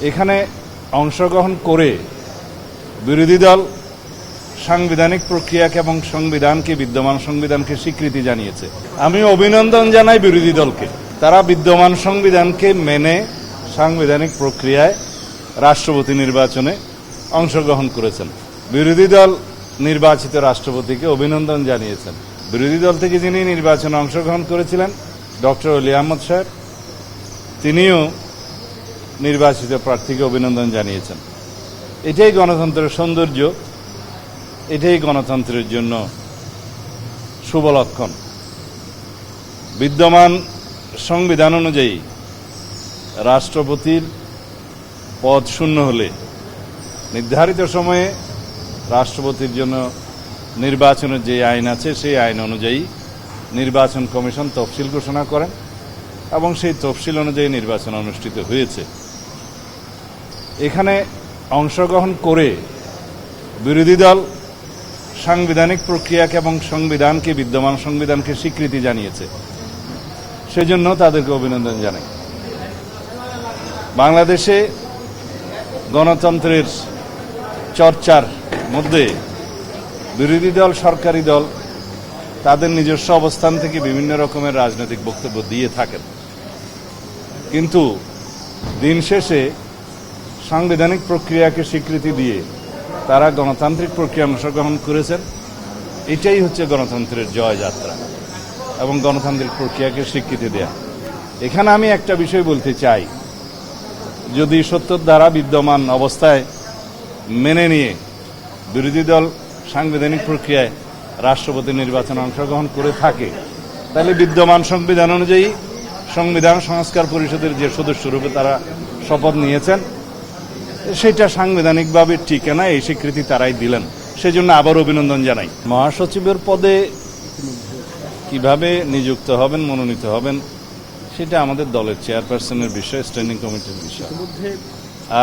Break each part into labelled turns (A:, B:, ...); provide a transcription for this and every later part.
A: এখানে অংশগ্রহণ করে বিরোধী দল সাংবিধানিক প্রক্রিয়াকে এবং সংবিধানকে, বিদ্যমান সংবিধানকে স্বীকৃতি জানিয়েছে। আমি অভিনন্দন জানাই বিরোধী দলকে। তারা বিদ্যমান সংবিধানকে মেনে সাংবিধানিক প্রক্রিয়ায় রাষ্ট্রপতি নির্বাচনে অংশগ্রহণ করেছেন। বিরোধী দল নির্বাচিত রাষ্ট্রপতিকে অভিনন্দন জানিয়েছেন। বিরোধী দল থেকে যিনি নির্বাচনে অংশগ্রহণ করেছিলেন ডক্টর অলি আহমদ সাহেব, তিনিও নির্বাচিত প্রার্থীকে অভিনন্দন জানিয়েছেন। এটাই গণতন্ত্রের সৌন্দর্য, এটাই গণতন্ত্রের জন্য শুভ লক্ষণ। বিদ্যমান সংবিধান অনুযায়ী রাষ্ট্রপতির পদ শূন্য হলে নির্ধারিত সময়ে রাষ্ট্রপতির জন্য নির্বাচনের যে আইন আছে সেই আইন অনুযায়ী নির্বাচন কমিশন তফসিল ঘোষণা করেন এবং সেই তফসিল অনুযায়ী নির্বাচন অনুষ্ঠিত হয়েছে। এখানে অংশগ্রহণ করে বিরোধী দল সাংবিধানিক প্রক্রিয়াকে এবং সংবিধানকে, বিদ্যমান সংবিধানকে স্বীকৃতি জানিয়েছে। সেজন্য তাদেরকে অভিনন্দন জানাই। বাংলাদেশে গণতন্ত্রের চর্চার মধ্যে বিরোধী দল, সরকারি দল তাদের নিজস্ব অবস্থান থেকে বিভিন্ন রকমের রাজনৈতিক বক্তব্য দিয়ে থাকেন, কিন্তু দিন শেষে সাংবিধানিক প্রক্রিয়াকে স্বীকৃতি দিয়ে তারা গণতান্ত্রিক প্রক্রিয়া অংশগ্রহণ করেছেন। এটাই হচ্ছে গণতন্ত্রের জয়যাত্রা এবং গণতান্ত্রিক প্রক্রিয়াকে স্বীকৃতি দেয়া। এখানে আমি একটা বিষয় বলতে চাই, যদি ৭০ ধারা বিদ্যমান অবস্থায় মেনে নিয়ে বিরোধী দল সাংবিধানিক প্রক্রিয়ায় রাষ্ট্রপতি নির্বাচনে অংশগ্রহণ করে থাকে, তাহলে বিদ্যমান সংবিধান অনুযায়ী সংবিধান সংস্কার পরিষদের যে সদস্যরূপে তারা শপথ নিয়েছেন সেটা সাংবিধানিকভাবে টিকে না, এই স্বীকৃতি তারাই দিলেন। সেজন্য আবার অভিনন্দন জানাই। মহাসচিবের পদে কিভাবে নিযুক্ত হবেন, মনোনীত হবেন, সেটা আমাদের দলের চেয়ারপারসনের বিষয়, স্ট্যান্ডিং কমিটির বিষয়।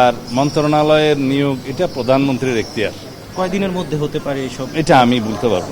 A: আর মন্ত্রণালয়ের নিয়োগ এটা প্রধানমন্ত্রীর এখতিয়ার।
B: কয়দিনের মধ্যে হতে পারে এইসব?
A: এটা আমি বলতে পারবো।